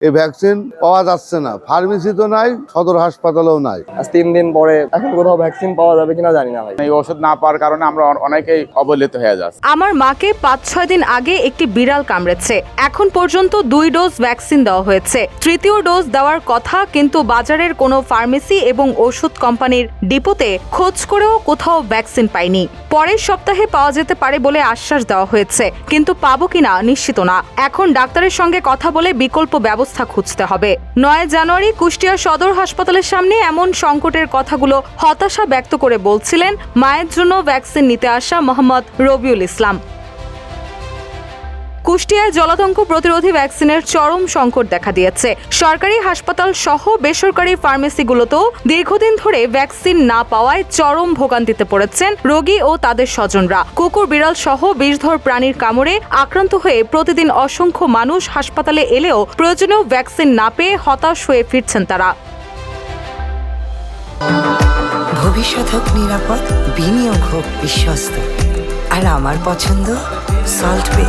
এই ভ্যাকসিন পাওয়া যাচ্ছে না, ফার্মেসি তো নাই, সদর হাসপাতালেও নাই। আজ 3 দিন পরে এখন কোথাও ভ্যাকসিন পাওয়া যাবে কিনা জানি না ভাই। এই ওষুধ না পাওয়ার কারণে আমরা অনেকেই অবহেলিত হয়ে যাচ্ছি। আমার মাকে 5-6 দিন আগে একটি বিড়াল কামড়েছে। এখন পর্যন্ত 2 ডোজ ভ্যাকসিন দেওয়া হয়েছে। তৃতীয় ডোজ দেওয়ার কথা, কিন্তু বাজারের কোনো ফার্মেসি এবং ওষুধ কোম্পানির ডিপোতে খোঁজ করেও কোথাও ভ্যাকসিন পাইনি। পরের সপ্তাহে পাওয়া যেতে পারে বলে আশ্বাস দেওয়া হয়েছে, কিন্তু পাবো কিনা নিশ্চিত না। এখন ডাক্তারের সঙ্গে কথা বলে বিকল্প ব্যবস্থা খুঁজতে হবে। 9 জানুয়ারি কুষ্টিয়া সদর হাসপাতালের সামনে এমন সংকটের কথাগুলো হতাশা ব্যক্ত করে বলছিলেন মায়ের জন্য ভ্যাকসিন নিতে আসা মোহাম্মদ রবিউল ইসলাম। কুষ্টিয়ায় জলাতঙ্ক প্রতিরোধী ভ্যাকসিনের চরম সংকট দেখা দিয়েছে। সরকারি হাসপাতাল সহ বেসরকারি ফার্মেসিগুলোতেও দীর্ঘদিন ধরে ভ্যাকসিন না পাওয়ায় চরম ভোগান্তিতে পড়েছেন রোগী ও তাদের স্বজনরা। কুকুর, বিড়াল সহ বিষধর প্রাণীর কামড়ে আক্রান্ত হয়ে প্রতিদিন অসংখ্য মানুষ হাসপাতালে এলেও প্রয়োজনীয় ভ্যাকসিন না পেয়ে হতাশ হয়ে ফিরছেন তারা। ভবিষ্যৎ হোক নিরাপদ, বিনিয়োগ হোক বিশ্বস্ত, আর আমার পছন্দ সল্ট পে।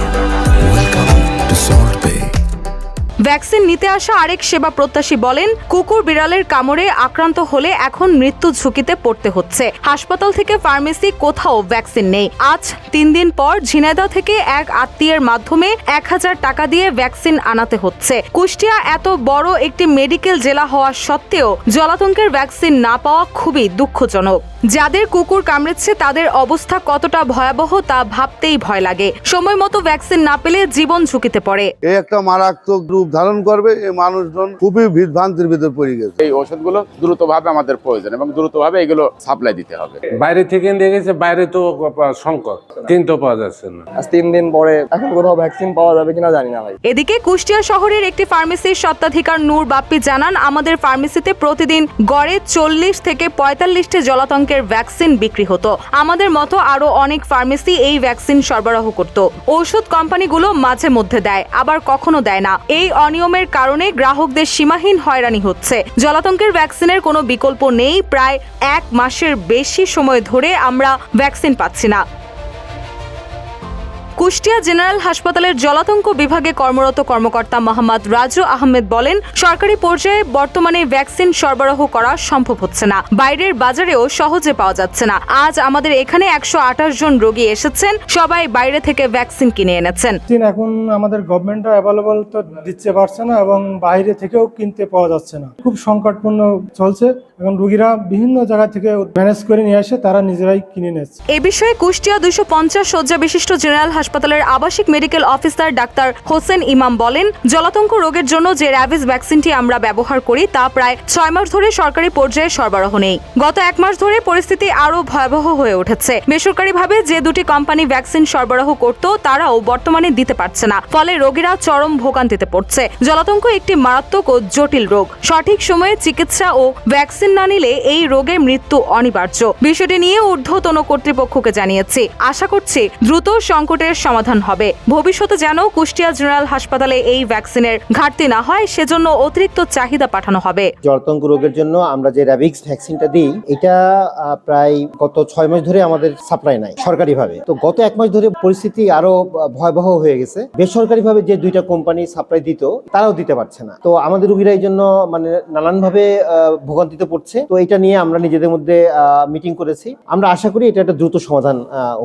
ভ্যাকসিন নিতে আসা আরেক সেবা প্রত্যাশী বলেন, কুকুর বিড়ালের কামড়ে আক্রান্ত হলে এখন মৃত্যু ঝুঁকিতে পড়তে হচ্ছে। হাসপাতাল থেকে ফার্মেসি কোথাও ভ্যাকসিন নেই। আজ 3 দিন পর ঝিনাইদহ থেকে এক আত্মীয়ের মাধ্যমে 1000 টাকা দিয়ে ভ্যাকসিন আনাতে হচ্ছে। কুষ্টিয়া এত বড় একটি মেডিকেল জেলা হওয়া সত্ত্বেও জলাতঙ্কের ভ্যাকসিন না পাওয়া খুবই দুঃখজনক। যাদের কুকুর কামড়েছে তাদের অবস্থা কতটা ভয়াবহ তা ভাবতেই ভয় লাগে। সময় মতো ভ্যাকসিন না পেলে জীবন ঝুঁকিতে পড়ে। এই একটা মারাত্মক রূপ ধারণ করবে। এই মানুষজন খুবই বিভ্রান্তির ভিতর পড়ে গেছে। এই ওষুধগুলো দ্রুতভাবে আমাদের প্রয়োজন এবং দ্রুতভাবে এগুলো সাপ্লাই দিতে হবে। বাইরে থেকে নিয়ে গেছে, বাইরে তো সংকট, কিন্তু পাওয়া যাচ্ছে না। আজ 3 দিন পরে এখন কোথাও ভ্যাকসিন পাওয়া যাবে কিনা জানি না ভাই। এদিকে কুষ্টিয়া শহরের একটি ফার্মেসির স্বত্বাধিকার নূর বাপ্পি জানান, আমাদের ফার্মেসিতে প্রতিদিন গড়ে 40 থেকে 45টি জলাতঙ্কের ভ্যাকসিন বিক্রি হতো। আমাদের মতো আরো অনেক ফার্মেসি এই ভ্যাকসিন সরবরাহ করত। ঔষধ কোম্পানিগুলো মাঝে মধ্যে দেয়, আবার কখনো দেয় না। এই অনিয়মের কারণে গ্রাহকদের সীমাহীন হয়রানি হচ্ছে। জলাতঙ্কের ভ্যাকসিনের কোনো বিকল্প নেই। প্রায় 1 মাসের বেশি সময় ধরে আমরা ভ্যাকসিন পাচ্ছি না। কুষ্টিয়া জেনারেল হাসপাতালের জলাতঙ্ক বিভাগে কর্মরত কর্মকর্তা মোহাম্মদ রাজু আহমেদ বলেন, সরকারি পর্যায়ে বর্তমানে ভ্যাকসিন সরবরাহ করা সম্ভব হচ্ছে না। বাইরের বাজারেও সহজে পাওয়া যাচ্ছে না। আজ আমাদের এখানে 128 জন রোগী এসেছেন, সবাই বাইরে থেকে ভ্যাকসিন কিনে এনেছেন। এখন আমাদের গভর্নমেন্ট অ্যাভেলেবল তো দিচ্ছে পারছে না, এবং বাইরে থেকেও কিনতে পাওয়া যাচ্ছে না। খুব সংকটপূর্ণ চলছে। এখন রোগীরা বিভিন্ন জায়গা থেকে ম্যানেজ করে নিয়ে আসে, তারা নিজেরাই কিনে নিচ্ছে। এ বিষয়ে কুষ্টিয়া 250 শয্যা বিশিষ্ট জেনারেল হাসপাতালের আবাসিক মেডিকেল অফিসার ডাক্তার হোসেন ইমাম বলেন, জলাতঙ্ক রোগের জন্য যে র্যাবিস ভ্যাকসিনটি আমরা ব্যবহার করি তা প্রায় 6 মাস ধরে সরকারি পর্যায়ে সরবরাহ নেই। গত 1 মাস ধরে পরিস্থিতি আরো ভয়াবহ হয়ে উঠেছে। বেসরকারিভাবে যে 2টি কোম্পানি ভ্যাকসিন সরবরাহ করত তারাও বর্তমানে দিতে পারছে না। ফলে রোগীরা চরম ভোগান্তিতে পড়ছে। জলাতঙ্ক একটি মারাত্মক ও জটিল রোগ। সঠিক সময়ে চিকিৎসা ও ভ্যাকসিন না নিলে এই রোগে মৃত্যু অনিবার্য। বিষয়টি নিয়ে ঊর্ধ্বতন কর্তৃপক্ষকে জানিয়েছি। আশা করছি দ্রুত সংকটের সমাধান হবে। ভবিষ্যতে যেন কুষ্টিয়া জেনারেল হাসপাতালে এই ভ্যাকসিনের ঘাটতি না হয় সেজন্য অতিরিক্ত চাহিদা পাঠানো হবে। জলাতঙ্ক রোগের জন্য আমরা যে র্যাবিক্স ভ্যাকসিনটা দিই, এটা প্রায় গত 6 মাস ধরে আমাদের সাপ্লাই নাই সরকারিভাবে। তো গত 1 মাস ধরে পরিস্থিতি আরো ভয়াবহ হয়ে গেছে। বেসরকারিভাবে যে 2টা কোম্পানি সাপ্লাই দিত তারাও দিতে পারছে না। তো আমাদের রোগীরা এই জন্য নানানভাবে ভোগান্তিতে পড়ছে। তো এটা নিয়ে আমরা নিজেদের মধ্যে মিটিং করেছি। আমরা আশা করি এটা একটা দ্রুত সমাধান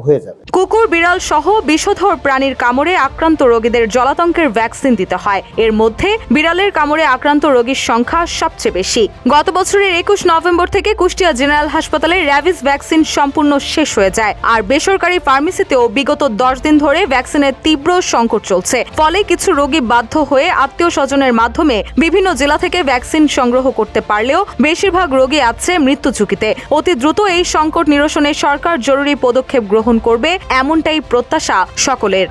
হয়ে যাবে। কুকুর, বিড়াল সহ বিষধর প্রাণীর কামড়ে আক্রান্ত রোগীদের জলাতঙ্কের ভ্যাকসিন দিতে হয়। এর মধ্যে বিড়ালের কামড়ে আক্রান্ত রোগীর সংখ্যা সবচেয়ে বেশি। গত বছরের 21 নভেম্বর থেকে কুষ্টিয়া জেনারেল হাসপাতালে র্যাবিস ভ্যাকসিন সম্পূর্ণ শেষ হয়ে যায়। আর বেসরকারি ফার্মেসিতেও বিগত 10 দিন ধরে ভ্যাকসিনের তীব্র সংকট চলছে। ফলে কিছু রোগী বাধ্য হয়ে আত্মীয় স্বজনের মাধ্যমে বিভিন্ন জেলা থেকে ভ্যাকসিন সংগ্রহ করতে পারলেও বেশিরভাগ রোগী আছে মৃত্যু ঝুঁকিতে। অতি দ্রুত এই সংকট নিরসনে সরকার জরুরি পদক্ষেপ গ্রহণ করবে, এমনটাই প্রত্যাশা সকলের।